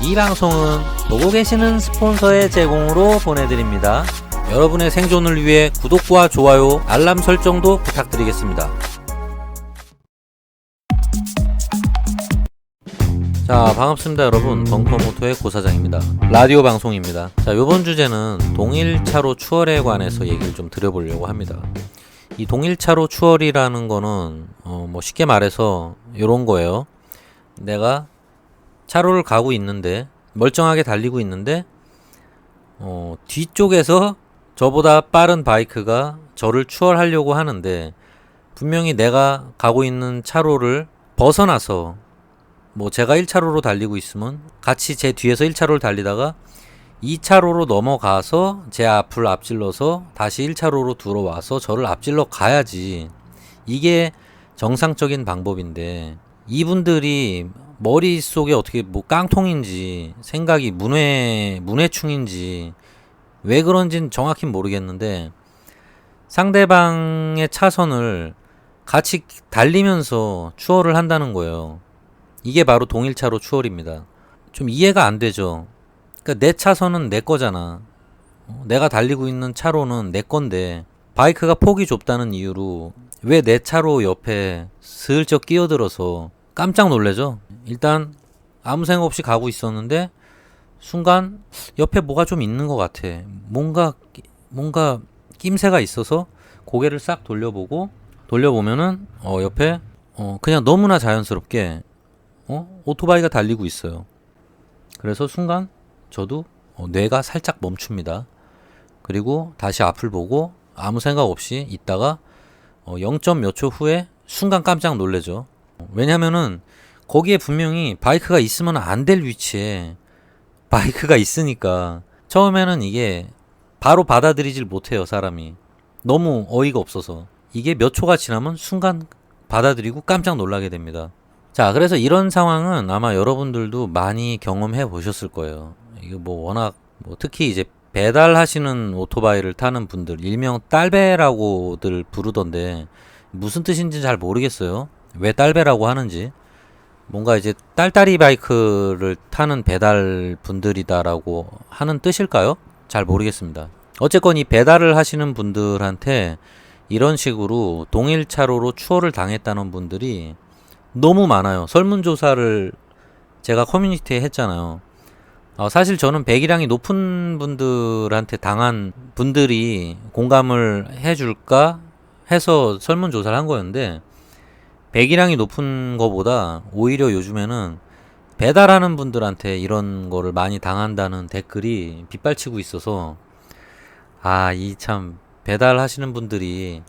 이 방송은 보고 계시는 스폰서의 제공으로 보내드립니다. 여러분의 생존을 위해 구독과 좋아요, 알람 설정도 부탁드리겠습니다. 자, 반갑습니다 여러분. 벙커모토의 고사장입니다. 라디오 방송입니다. 자, 요번 주제는 동일차로 추월에 관해서 얘기를 좀 드려보려고 합니다. 이 동일차로 추월이라는 거는 뭐 쉽게 말해서 요런 거예요. 내가 차로를 가고 있는데, 멀쩡하게 달리고 있는데 뒤쪽에서 저보다 빠른 바이크가 저를 추월하려고 하는데, 분명히 내가 가고 있는 차로를 벗어나서, 뭐 제가 1차로로 달리고 있으면 같이 제 뒤에서 1차로를 달리다가 2차로로 넘어가서 제 앞을 앞질러서 다시 1차로로 들어와서 저를 앞질러 가야지. 이게 정상적인 방법인데, 이분들이 머릿속에 어떻게 뭐 깡통인지 생각이 문해충인지 왜 그런지는 정확히 모르겠는데, 상대방의 차선을 같이 달리면서 추월을 한다는 거예요. 이게 바로 동일차로 추월입니다. 좀 이해가 안 되죠. 그러니까 내 차선은 내 거잖아. 내가 달리고 있는 차로는 내 건데, 바이크가 폭이 좁다는 이유로 왜 내 차로 옆에 슬쩍 끼어들어서 깜짝 놀래죠. 일단 아무 생각 없이 가고 있었는데 순간 옆에 뭐가 좀 있는 것 같아. 뭔가 낌새가 있어서 고개를 싹 돌려보면은 옆에 그냥 너무나 자연스럽게 오토바이가 달리고 있어요. 그래서 순간 저도 뇌가 살짝 멈춥니다. 그리고 다시 앞을 보고 아무 생각 없이 있다가 0점 몇 초 후에 순간 깜짝 놀래죠. 왜냐면은 거기에 분명히 바이크가 있으면 안 될 위치에 바이크가 있으니까 처음에는 이게 바로 받아들이질 못해요, 사람이. 너무 어이가 없어서. 이게 몇 초가 지나면 순간 받아들이고 깜짝 놀라게 됩니다. 자, 그래서 이런 상황은 아마 여러분들도 많이 경험해 보셨을 거예요. 이거 뭐 워낙 특히 이제 배달하시는 오토바이를 타는 분들, 일명 딸배라고들 부르던데 무슨 뜻인지 잘 모르겠어요. 왜 딸배라고 하는지. 뭔가 이제 딸딸이 바이크를 타는 배달 분들이다라고 하는 뜻일까요? 잘 모르겠습니다. 어쨌건 이 배달을 하시는 분들한테 이런 식으로 동일차로로 추월을 당했다는 분들이 너무 많아요. 설문조사를 제가 커뮤니티에 했잖아요. 사실 저는 배기량이 높은 분들한테 당한 분들이 공감을 해줄까 해서 설문조사를 한 거였는데, 배기량이 높은 거보다 오히려 요즘에는 배달하는 분들한테 이런 거를 많이 당한다는 댓글이 빗발치고 있어서, 이 참 배달하시는 분들이,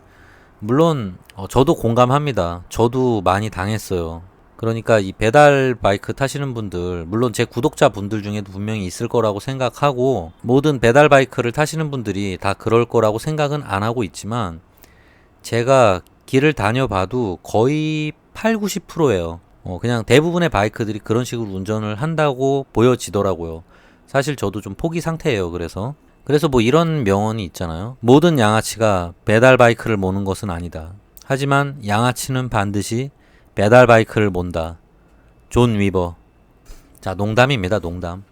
물론 저도 공감합니다. 저도 많이 당했어요. 그러니까 이 배달 바이크 타시는 분들, 물론 제 구독자 분들 중에도 분명히 있을 거라고 생각하고, 모든 배달 바이크를 타시는 분들이 다 그럴 거라고 생각은 안 하고 있지만, 제가 길을 다녀봐도 거의 8, 90%예요. 그냥 대부분의 바이크들이 그런 식으로 운전을 한다고 보여지더라고요. 사실 저도 좀 포기 상태예요. 그래서 뭐 이런 명언이 있잖아요. 모든 양아치가 배달 바이크를 모는 것은 아니다. 하지만 양아치는 반드시 배달 바이크를 몬다. 존 위버. 자, 농담입니다. 농담.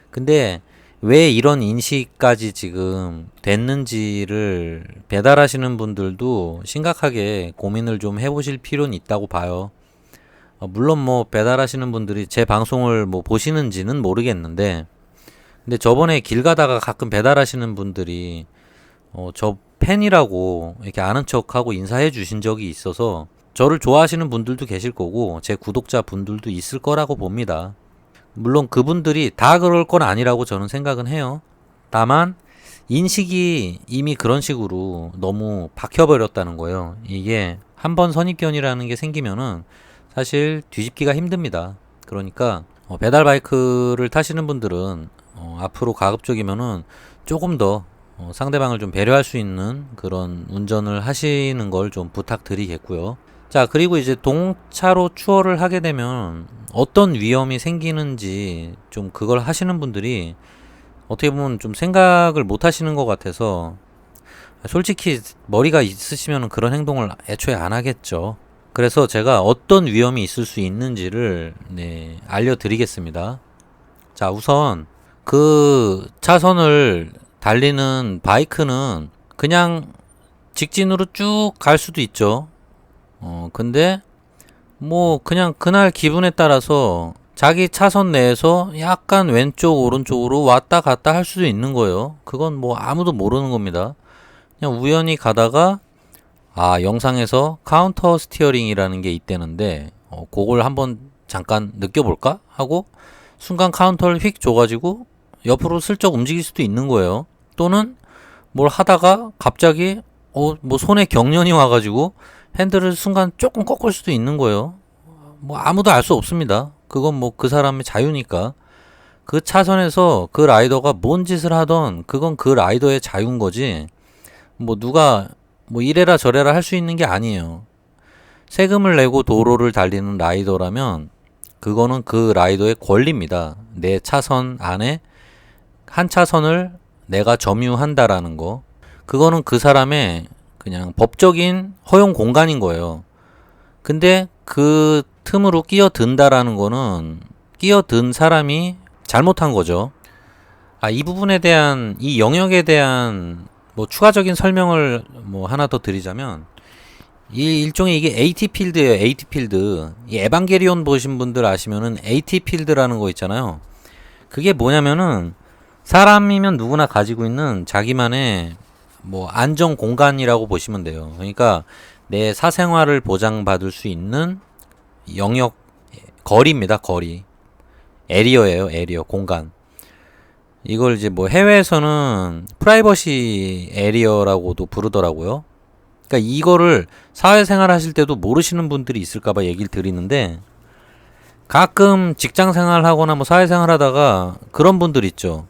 근데 왜 이런 인식까지 지금 됐는지를 배달하시는 분들도 심각하게 고민을 좀 해보실 필요는 있다고 봐요. 물론 뭐 배달하시는 분들이 제 방송을 뭐 보시는지는 모르겠는데, 근데 저번에 길 가다가 가끔 배달하시는 분들이 저 팬이라고 이렇게 아는 척하고 인사해 주신 적이 있어서, 저를 좋아하시는 분들도 계실 거고 제 구독자 분들도 있을 거라고 봅니다. 물론 그분들이 다 그럴 건 아니라고 저는 생각은 해요. 다만 인식이 이미 그런 식으로 너무 박혀버렸다는 거예요. 이게 한번 선입견이라는 게 생기면은 사실 뒤집기가 힘듭니다. 그러니까 배달 바이크를 타시는 분들은 앞으로 가급적이면은 조금 더 상대방을 좀 배려할 수 있는 그런 운전을 하시는 걸 좀 부탁드리겠고요. 자, 그리고 이제 동차로 추월을 하게 되면 어떤 위험이 생기는지 좀 그걸 하시는 분들이 어떻게 보면 좀 생각을 못 하시는 것 같아서, 솔직히 머리가 있으시면 그런 행동을 애초에 안 하겠죠. 그래서 제가 어떤 위험이 있을 수 있는지를 알려드리겠습니다. 자, 우선 그 차선을 달리는 바이크는 그냥 직진으로 쭉 갈 수도 있죠. 근데 뭐 그냥 그날 기분에 따라서 자기 차선 내에서 약간 왼쪽 오른쪽으로 왔다 갔다 할 수도 있는 거예요. 그건 뭐 아무도 모르는 겁니다. 그냥 우연히 가다가 영상에서 카운터 스티어링이라는 게 있다는데 그걸 한번 잠깐 느껴볼까 하고 순간 카운터를 휙 줘가지고 옆으로 슬쩍 움직일 수도 있는 거예요. 또는 뭘 하다가 갑자기 뭐 손에 경련이 와가지고 핸들을 순간 조금 꺾을 수도 있는 거예요. 뭐 아무도 알 수 없습니다. 그건 뭐 그 사람의 자유니까. 그 차선에서 그 라이더가 뭔 짓을 하던 그건 그 라이더의 자유인 거지. 뭐 누가 뭐 이래라 저래라 할 수 있는 게 아니에요. 세금을 내고 도로를 달리는 라이더라면 그거는 그 라이더의 권리입니다. 내 차선 안에 한 차선을 내가 점유한다라는 거. 그거는 그 사람의 그냥 법적인 허용 공간인 거예요. 근데 그 틈으로 끼어든다라는 거는 끼어든 사람이 잘못한 거죠. 이 부분에 대한, 이 영역에 대한 뭐 추가적인 설명을 뭐 하나 더 드리자면, 이 일종의 이게 AT 필드예요. AT 필드. 이 에반게리온 보신 분들 아시면은 AT 필드라는 거 있잖아요. 그게 뭐냐면은 사람이면 누구나 가지고 있는 자기만의 뭐 안정 공간이라고 보시면 돼요. 그러니까 내 사생활을 보장받을 수 있는 영역, 거리입니다. 거리. 에리어예요. 에리어, 공간. 이걸 이제 뭐 해외에서는 프라이버시 에리어라고도 부르더라고요. 그러니까 이거를 사회생활 하실 때도 모르시는 분들이 있을까봐 얘기를 드리는데, 가끔 직장생활 하거나 뭐 사회생활 하다가 그런 분들 있죠.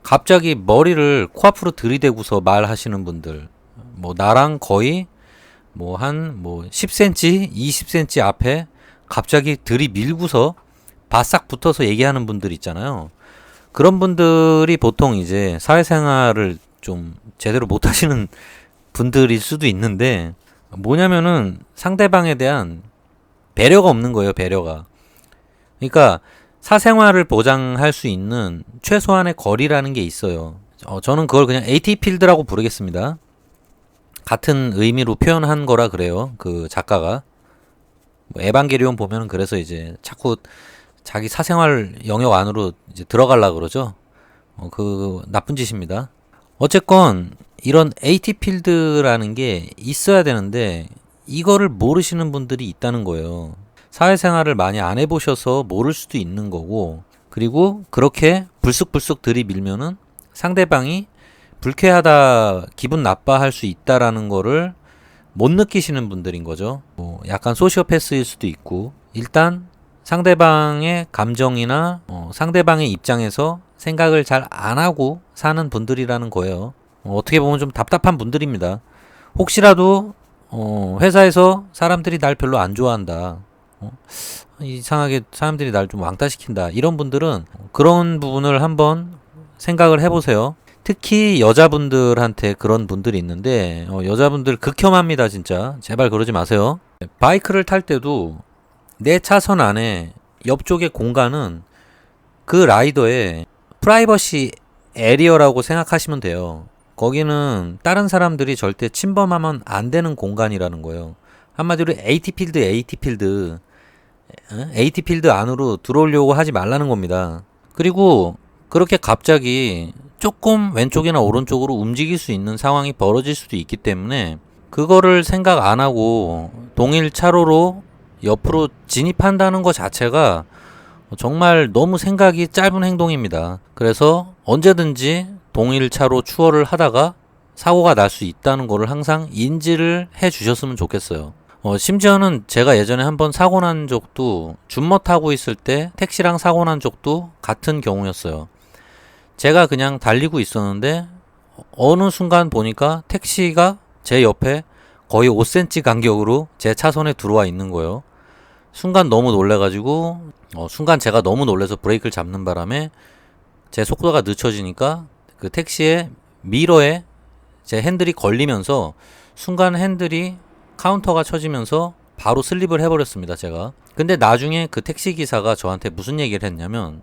갑자기 머리를 코앞으로 들이대고서 말하시는 분들. 뭐 나랑 거의 뭐 한 10cm, 20cm 앞에 갑자기 들이밀고서 바싹 붙어서 얘기하는 분들 있잖아요. 그런 분들이 보통 이제 사회생활을 좀 제대로 못 하시는 분들일 수도 있는데, 뭐냐면은 상대방에 대한 배려가 없는 거예요. 배려가. 그러니까 사생활을 보장할 수 있는 최소한의 거리라는 게 있어요. 저는 그걸 그냥 AT 필드라고 부르겠습니다. 같은 의미로 표현한 거라 그래요. 그 작가가. 뭐 에반게리온 보면은 그래서 이제 자꾸 자기 사생활 영역 안으로 이제 들어가려 그러죠. 그 나쁜 짓입니다. 어쨌건 이런 AT 필드라는 게 있어야 되는데 이거를 모르시는 분들이 있다는 거예요. 사회생활을 많이 안 해보셔서 모를 수도 있는 거고, 그리고 그렇게 불쑥불쑥 들이밀면은 상대방이 불쾌하다, 기분 나빠할 수 있다라는 거를 못 느끼시는 분들인 거죠. 뭐 약간 소시오패스일 수도 있고, 일단 상대방의 감정이나 상대방의 입장에서 생각을 잘 안 하고 사는 분들이라는 거예요. 어떻게 보면 좀 답답한 분들입니다. 혹시라도 회사에서 사람들이 날 별로 안 좋아한다, 이상하게 사람들이 날 좀 왕따시킨다, 이런 분들은 그런 부분을 한번 생각을 해보세요. 특히 여자분들한테 그런 분들이 있는데, 여자분들 극혐합니다. 진짜 제발 그러지 마세요. 바이크를 탈 때도 내 차선 안에 옆쪽의 공간은 그 라이더의 프라이버시 에리어라고 생각하시면 돼요. 거기는 다른 사람들이 절대 침범하면 안 되는 공간이라는 거예요. 한마디로 AT 필드, AT 필드, AT 필드 안으로 들어오려고 하지 말라는 겁니다. 그리고 그렇게 갑자기 조금 왼쪽이나 오른쪽으로 움직일 수 있는 상황이 벌어질 수도 있기 때문에 그거를 생각 안 하고 동일 차로로 옆으로 진입한다는 것 자체가 정말 너무 생각이 짧은 행동입니다. 그래서 언제든지 동일 차로 추월을 하다가 사고가 날 수 있다는 거를 항상 인지를 해 주셨으면 좋겠어요. 심지어는 제가 예전에 한번 사고 난 적도, 준머 타고 있을 때 택시랑 사고 난 적도 같은 경우였어요. 제가 그냥 달리고 있었는데 어느 순간 보니까 택시가 제 옆에 거의 5cm 간격으로 제 차선에 들어와 있는 거예요. 순간 너무 놀래가지고 순간 제가 너무 놀래서 브레이크를 잡는 바람에 제 속도가 늦춰지니까 그 택시의 미러에 제 핸들이 걸리면서 순간 핸들이 카운터가 쳐지면서 바로 슬립을 해버렸습니다. 제가. 근데 나중에 그 택시기사가 저한테 무슨 얘기를 했냐면,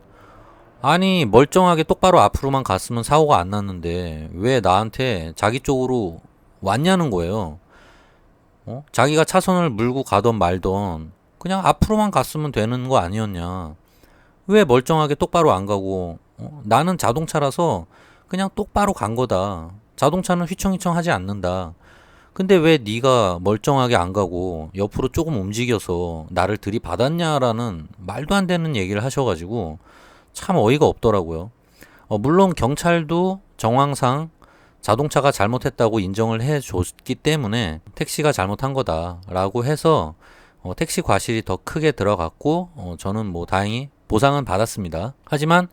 아니, 멀쩡하게 똑바로 앞으로만 갔으면 사고가 안 났는데 왜 나한테 자기 쪽으로 왔냐는 거예요. 자기가 차선을 물고 가던 말던 그냥 앞으로만 갔으면 되는 거 아니었냐. 왜 멀쩡하게 똑바로 안 가고, 나는 자동차라서 그냥 똑바로 간 거다. 자동차는 휘청휘청 하지 않는다. 근데 왜 네가 멀쩡하게 안 가고 옆으로 조금 움직여서 나를 들이받았냐라는 말도 안 되는 얘기를 하셔가지고 참 어이가 없더라고요. 물론 경찰도 정황상 자동차가 잘못했다고 인정을 해줬기 때문에 택시가 잘못한 거다라고 해서 택시 과실이 더 크게 들어갔고, 저는 뭐 다행히 보상은 받았습니다. 하지만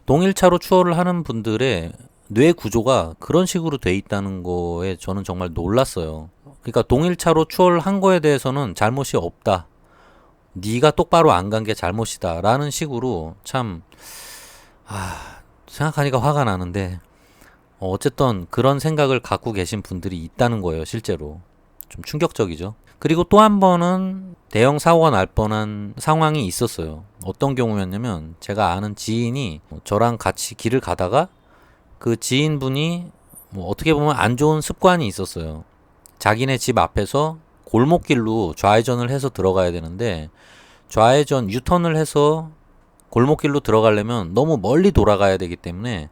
동일차로 추월을 하는 분들의 뇌 구조가 그런 식으로 돼 있다는 거에 저는 정말 놀랐어요. 그러니까 동일차로 추월한 거에 대해서는 잘못이 없다. 네가 똑바로 안 간 게 잘못이다. 라는 식으로 참, 생각하니까 화가 나는데, 어쨌든 그런 생각을 갖고 계신 분들이 있다는 거예요, 실제로. 좀 충격적이죠. 그리고 또 한 번은 대형 사고가 날 뻔한 상황이 있었어요. 어떤 경우였냐면 제가 아는 지인이 저랑 같이 길을 가다가 그 지인분이 뭐 어떻게 보면 안 좋은 습관이 있었어요. 자기네 집 앞에서 골목길로 좌회전을 해서 들어가야 되는데 좌회전 유턴을 해서 골목길로 들어가려면 너무 멀리 돌아가야 되기 때문에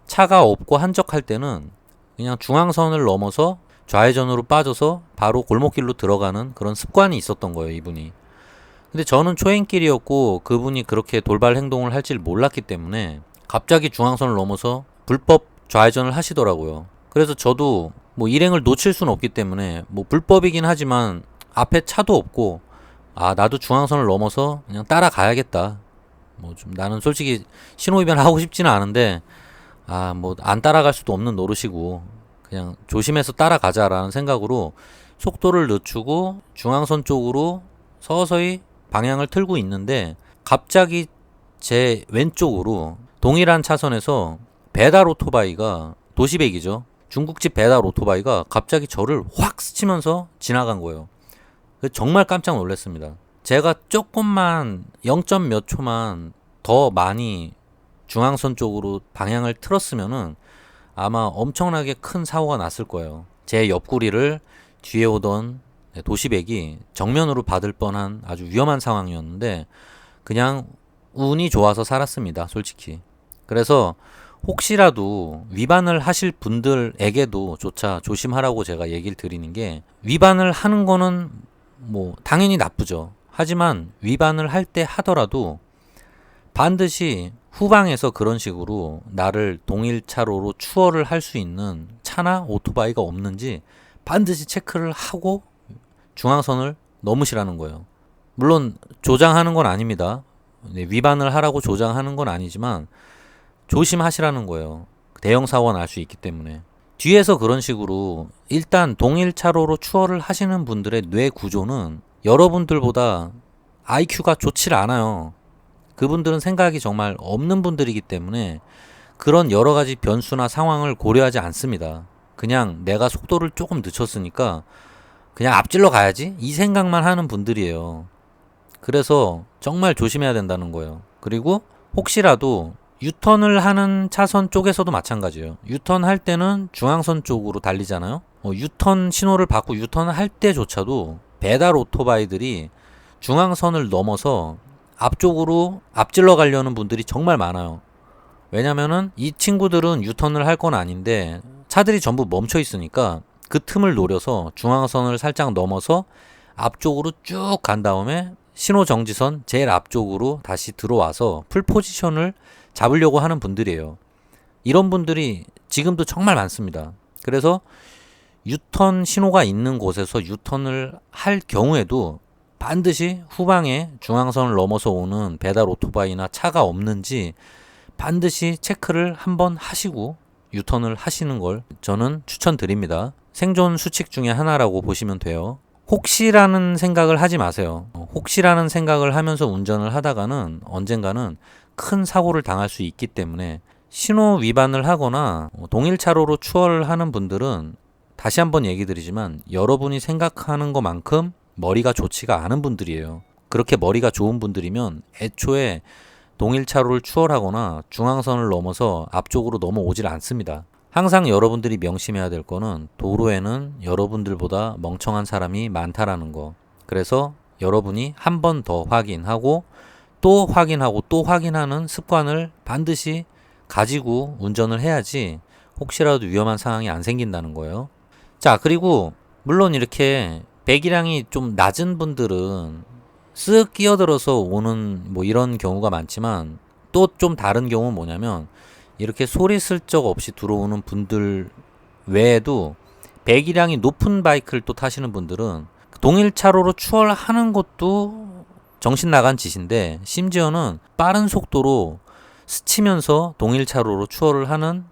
차가 없고 한적할 때는 그냥 중앙선을 넘어서 좌회전으로 빠져서 바로 골목길로 들어가는 그런 습관이 있었던 거예요, 이분이. 근데 저는 초행길이었고 그분이 그렇게 돌발 행동을 할 줄 몰랐기 때문에 갑자기 중앙선을 넘어서 불법 좌회전을 하시더라고요. 그래서 저도 뭐 일행을 놓칠 수는 없기 때문에 뭐 불법이긴 하지만 앞에 차도 없고 나도 중앙선을 넘어서 그냥 따라가야겠다. 뭐 좀 나는 솔직히 신호위반 하고 싶지는 않은데 뭐 안 따라갈 수도 없는 노릇이고 그냥 조심해서 따라가자라는 생각으로 속도를 늦추고 중앙선 쪽으로 서서히 방향을 틀고 있는데 갑자기 제 왼쪽으로 동일한 차선에서 배달 오토바이가 도시백이죠. 중국집 배달 오토바이가 갑자기 저를 확 스치면서 지나간 거예요. 정말 깜짝 놀랐습니다. 제가 조금만 0. 몇 초만 더 많이 중앙선 쪽으로 방향을 틀었으면은 아마 엄청나게 큰 사고가 났을 거예요. 제 옆구리를 뒤에 오던 도시백이 정면으로 받을 뻔한 아주 위험한 상황이었는데 그냥 운이 좋아서 살았습니다, 솔직히. 그래서 혹시라도 위반을 하실 분들에게도 조차 조심하라고 제가 얘기를 드리는 게 위반을 하는 거는 뭐 당연히 나쁘죠. 하지만 위반을 할 때 하더라도 반드시 후방에서 그런 식으로 나를 동일차로로 추월을 할 수 있는 차나 오토바이가 없는지 반드시 체크를 하고 중앙선을 넘으시라는 거예요. 물론 조장하는 건 아닙니다. 위반을 하라고 조장하는 건 아니지만 조심하시라는 거예요. 대형 사고가 날 수 있기 때문에. 뒤에서 그런 식으로 일단 동일차로로 추월을 하시는 분들의 뇌 구조는 여러분들보다 IQ가 좋질 않아요. 그분들은 생각이 정말 없는 분들이기 때문에 그런 여러 가지 변수나 상황을 고려하지 않습니다. 그냥 내가 속도를 조금 늦췄으니까 그냥 앞질러 가야지 이 생각만 하는 분들이에요. 그래서 정말 조심해야 된다는 거예요. 그리고 혹시라도 유턴을 하는 차선 쪽에서도 마찬가지예요. 유턴할 때는 중앙선 쪽으로 달리잖아요. 유턴 신호를 받고 유턴을 할 때조차도 배달 오토바이들이 중앙선을 넘어서 앞쪽으로 앞질러 가려는 분들이 정말 많아요. 왜냐면은 이 친구들은 유턴을 할 건 아닌데 차들이 전부 멈춰 있으니까 그 틈을 노려서 중앙선을 살짝 넘어서 앞쪽으로 쭉 간 다음에 신호정지선 제일 앞쪽으로 다시 들어와서 풀 포지션을 잡으려고 하는 분들이에요. 이런 분들이 지금도 정말 많습니다. 그래서 유턴 신호가 있는 곳에서 유턴을 할 경우에도 반드시 후방에 중앙선을 넘어서 오는 배달 오토바이나 차가 없는지 반드시 체크를 한번 하시고 유턴을 하시는 걸 저는 추천드립니다. 생존 수칙 중에 하나라고 보시면 돼요. 혹시라는 생각을 하지 마세요. 혹시라는 생각을 하면서 운전을 하다가는 언젠가는 큰 사고를 당할 수 있기 때문에 신호 위반을 하거나 동일차로로 추월을 하는 분들은 다시 한번 얘기 드리지만 여러분이 생각하는 것만큼 머리가 좋지가 않은 분들이에요. 그렇게 머리가 좋은 분들이면 애초에 동일 차로를 추월하거나 중앙선을 넘어서 앞쪽으로 넘어오질 않습니다. 항상 여러분들이 명심해야 될 거는 도로에는 여러분들보다 멍청한 사람이 많다라는 거. 그래서 여러분이 한 번 더 확인하고 또 확인하고 또 확인하는 습관을 반드시 가지고 운전을 해야지 혹시라도 위험한 상황이 안 생긴다는 거예요. 자, 그리고 물론 이렇게 배기량이 좀 낮은 분들은 쓱 끼어들어서 오는 뭐 이런 경우가 많지만 또 좀 다른 경우는 뭐냐면 이렇게 소리 슬쩍 없이 들어오는 분들 외에도 배기량이 높은 바이크를 또 타시는 분들은 동일 차로로 추월하는 것도 정신 나간 짓인데 심지어는 빠른 속도로 스치면서 동일 차로로 추월을 하는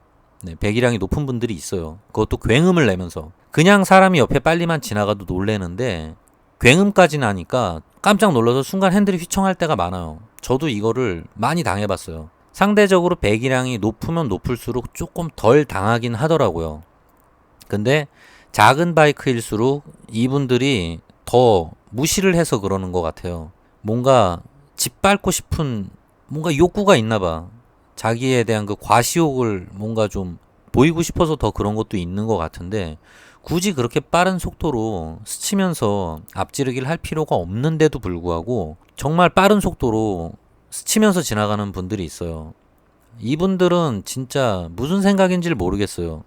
배기량이 높은 분들이 있어요. 그것도 굉음을 내면서. 그냥 사람이 옆에 빨리만 지나가도 놀래는데 굉음까지 나니까 깜짝 놀라서 순간 핸들이 휘청할 때가 많아요. 저도 이거를 많이 당해봤어요. 상대적으로 배기량이 높으면 높을수록 조금 덜 당하긴 하더라고요. 근데 작은 바이크일수록 이분들이 더 무시를 해서 그러는 것 같아요. 뭔가 짓밟고 싶은 뭔가 욕구가 있나 봐. 자기에 대한 그 과시욕을 뭔가 좀 보이고 싶어서 더 그런 것도 있는 것 같은데 굳이 그렇게 빠른 속도로 스치면서 앞지르기를 할 필요가 없는데도 불구하고 정말 빠른 속도로 스치면서 지나가는 분들이 있어요. 이분들은 진짜 무슨 생각인지를 모르겠어요.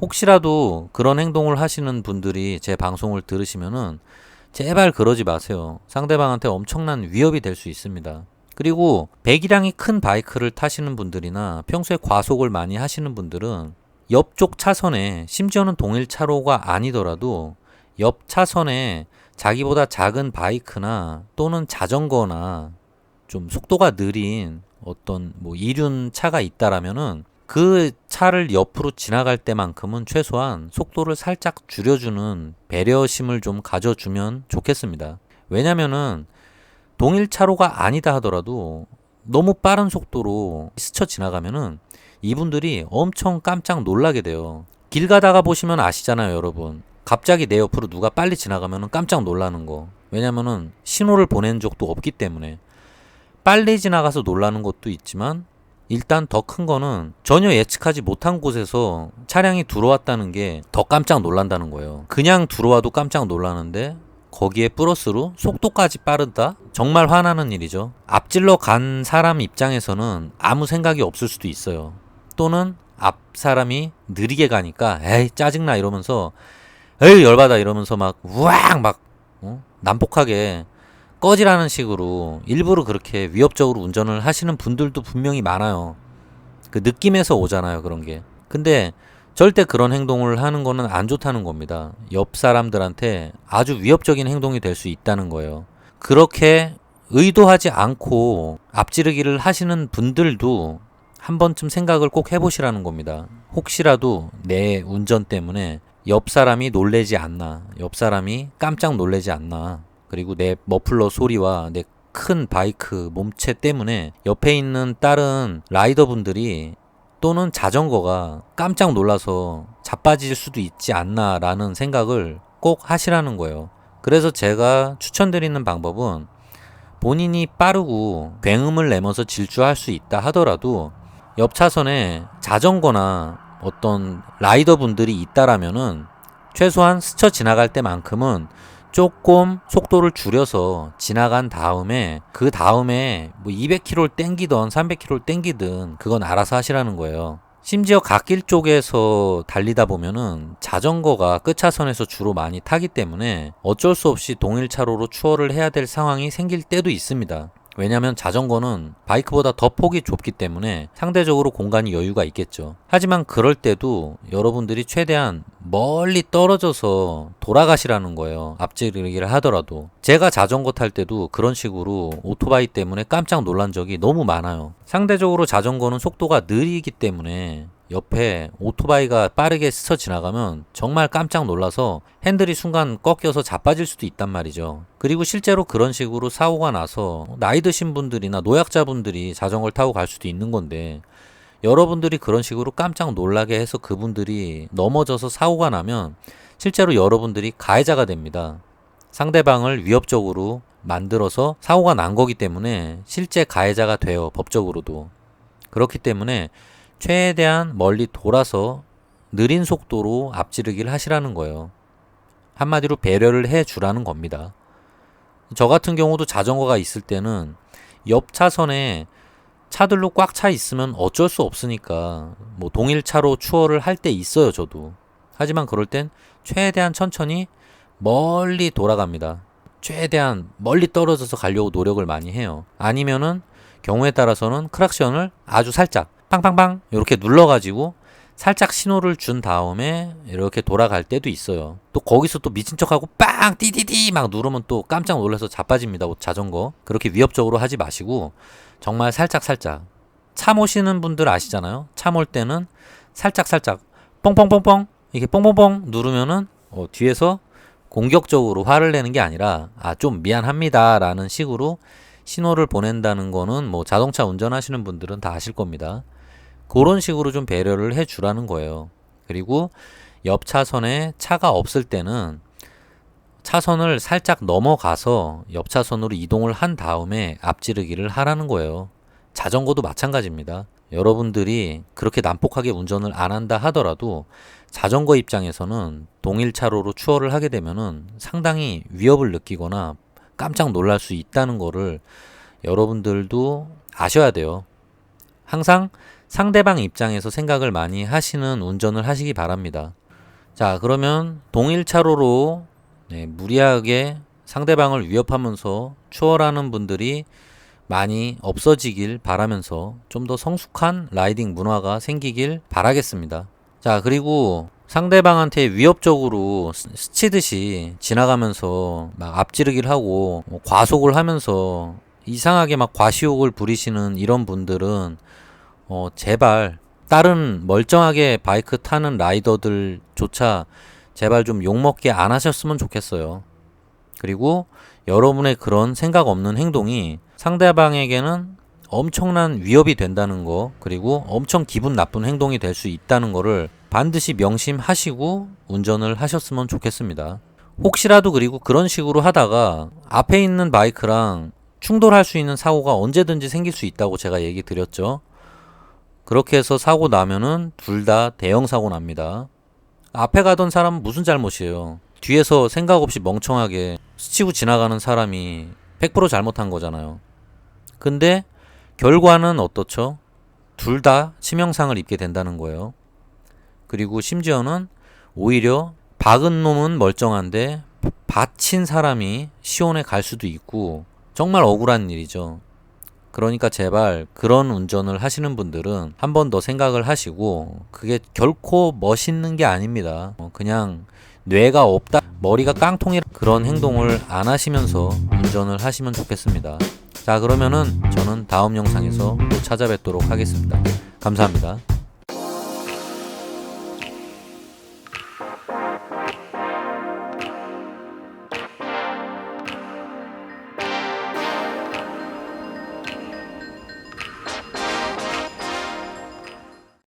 혹시라도 그런 행동을 하시는 분들이 제 방송을 들으시면은 제발 그러지 마세요. 상대방한테 엄청난 위협이 될 수 있습니다. 그리고 배기량이 큰 바이크를 타시는 분들이나 평소에 과속을 많이 하시는 분들은 옆쪽 차선에 심지어는 동일 차로가 아니더라도 옆 차선에 자기보다 작은 바이크나 또는 자전거나 좀 속도가 느린 어떤 뭐 이륜 차가 있다라면은 그 차를 옆으로 지나갈 때만큼은 최소한 속도를 살짝 줄여주는 배려심을 좀 가져주면 좋겠습니다. 왜냐면은 동일 차로가 아니다 하더라도 너무 빠른 속도로 스쳐 지나가면은 이분들이 엄청 깜짝 놀라게 돼요. 길 가다가 보시면 아시잖아요, 여러분. 갑자기 내 옆으로 누가 빨리 지나가면은 깜짝 놀라는 거. 왜냐면은 신호를 보낸 적도 없기 때문에. 빨리 지나가서 놀라는 것도 있지만 일단 더 큰 거는 전혀 예측하지 못한 곳에서 차량이 들어왔다는 게 더 깜짝 놀란다는 거예요. 그냥 들어와도 깜짝 놀라는데 거기에 플러스로 속도까지 빠르다? 정말 화나는 일이죠. 앞질러 간 사람 입장에서는 아무 생각이 없을 수도 있어요. 또는 앞 사람이 느리게 가니까 에이 짜증나 이러면서 에이 열받아 이러면서 막 우악 막 난폭하게 꺼지라는 식으로 일부러 그렇게 위협적으로 운전을 하시는 분들도 분명히 많아요. 그 느낌에서 오잖아요, 그런 게. 근데 절대 그런 행동을 하는 거는 안 좋다는 겁니다. 옆 사람들한테 아주 위협적인 행동이 될 수 있다는 거예요. 그렇게 의도하지 않고 앞지르기를 하시는 분들도 한 번쯤 생각을 꼭 해보시라는 겁니다. 혹시라도 내 운전 때문에 옆 사람이 놀래지 않나, 옆 사람이 깜짝 놀래지 않나, 그리고 내 머플러 소리와 내 큰 바이크 몸체 때문에 옆에 있는 다른 라이더분들이 또는 자전거가 깜짝 놀라서 자빠질 수도 있지 않나라는 생각을 꼭 하시라는 거예요. 그래서 제가 추천드리는 방법은 본인이 빠르고 굉음을 내면서 질주할 수 있다 하더라도 옆 차선에 자전거나 어떤 라이더분들이 있다라면은 최소한 스쳐 지나갈 때만큼은 조금 속도를 줄여서 지나간 다음에 그 다음에 뭐 200km를 땡기던 300km를 땡기든 그건 알아서 하시라는 거예요. 심지어 갓길 쪽에서 달리다 보면은 자전거가 끝차선에서 주로 많이 타기 때문에 어쩔 수 없이 동일 차로로 추월을 해야 될 상황이 생길 때도 있습니다. 왜냐하면 자전거는 바이크보다 더 폭이 좁기 때문에 상대적으로 공간이 여유가 있겠죠. 하지만 그럴 때도 여러분들이 최대한 멀리 떨어져서 돌아가시라는 거예요. 앞지르기를 하더라도. 제가 자전거 탈 때도 그런 식으로 오토바이 때문에 깜짝 놀란 적이 너무 많아요. 상대적으로 자전거는 속도가 느리기 때문에 옆에 오토바이가 빠르게 스쳐 지나가면 정말 깜짝 놀라서 핸들이 순간 꺾여서 자빠질 수도 있단 말이죠. 그리고 실제로 그런 식으로 사고가 나서 나이 드신 분들이나 노약자분들이 자전거를 타고 갈 수도 있는 건데 여러분들이 그런 식으로 깜짝 놀라게 해서 그분들이 넘어져서 사고가 나면 실제로 여러분들이 가해자가 됩니다. 상대방을 위협적으로 만들어서 사고가 난 거기 때문에 실제 가해자가 돼요. 법적으로도. 그렇기 때문에 최대한 멀리 돌아서 느린 속도로 앞지르기를 하시라는 거예요. 한마디로 배려를 해 주라는 겁니다. 저 같은 경우도 자전거가 있을 때는 옆 차선에 차들로 꽉 차 있으면 어쩔 수 없으니까 뭐 동일차로 추월을 할 때 있어요, 저도. 하지만 그럴 땐 최대한 천천히 멀리 돌아갑니다. 최대한 멀리 떨어져서 가려고 노력을 많이 해요. 아니면은 경우에 따라서는 크락션을 아주 살짝 빵빵빵 이렇게 눌러가지고 살짝 신호를 준 다음에 이렇게 돌아갈 때도 있어요. 또 거기서 또 미친 척하고 빵 띠디디 막 누르면 또 깜짝 놀라서 자빠집니다. 자전거. 그렇게 위협적으로 하지 마시고 정말 살짝 차 모시는 분들 아시잖아요. 차 몰 때는 살짝 뻥뻥뻥뻥 이렇게 뻥뻥뻥 누르면은 뒤에서 공격적으로 화를 내는 게 아니라 좀 미안합니다 라는 식으로 신호를 보낸다는 거는 뭐 자동차 운전하시는 분들은 다 아실 겁니다. 그런 식으로 좀 배려를 해 주라는 거예요. 그리고 옆 차선에 차가 없을 때는 차선을 살짝 넘어가서 옆 차선으로 이동을 한 다음에 앞지르기를 하라는 거예요. 자전거도 마찬가지입니다. 여러분들이 그렇게 난폭하게 운전을 안 한다 하더라도 자전거 입장에서는 동일 차로로 추월을 하게 되면은 상당히 위협을 느끼거나 깜짝 놀랄 수 있다는 거를 여러분들도 아셔야 돼요. 항상 상대방 입장에서 생각을 많이 하시는 운전을 하시기 바랍니다. 자, 그러면 동일 차로로 무리하게 상대방을 위협하면서 추월하는 분들이 많이 없어지길 바라면서 좀 더 성숙한 라이딩 문화가 생기길 바라겠습니다. 자, 그리고 상대방한테 위협적으로 스치듯이 지나가면서 막 앞지르기를 하고 과속을 하면서 이상하게 막 과시욕을 부리시는 이런 분들은 제발 다른 멀쩡하게 바이크 타는 라이더들조차 제발 좀 욕먹게 안 하셨으면 좋겠어요. 그리고 여러분의 그런 생각 없는 행동이 상대방에게는 엄청난 위협이 된다는 거, 그리고 엄청 기분 나쁜 행동이 될 수 있다는 거를 반드시 명심하시고 운전을 하셨으면 좋겠습니다. 혹시라도 그리고 그런 식으로 하다가 앞에 있는 바이크랑 충돌할 수 있는 사고가 언제든지 생길 수 있다고 제가 얘기 드렸죠. 그렇게 해서 사고 나면은 둘 다 대형 사고 납니다. 앞에 가던 사람은 무슨 잘못이에요? 뒤에서 생각 없이 멍청하게 스치고 지나가는 사람이 100% 잘못한 거잖아요. 근데 결과는 어떻죠? 둘 다 치명상을 입게 된다는 거예요. 그리고 심지어는 오히려 박은 놈은 멀쩡한데 받친 사람이 시온에 갈 수도 있고 정말 억울한 일이죠. 그러니까 제발 그런 운전을 하시는 분들은 한 번 더 생각을 하시고, 그게 결코 멋있는 게 아닙니다. 그냥 뇌가 없다, 머리가 깡통이 그런 행동을 안 하시면서 운전을 하시면 좋겠습니다. 자, 그러면은 저는 다음 영상에서 또 찾아뵙도록 하겠습니다. 감사합니다.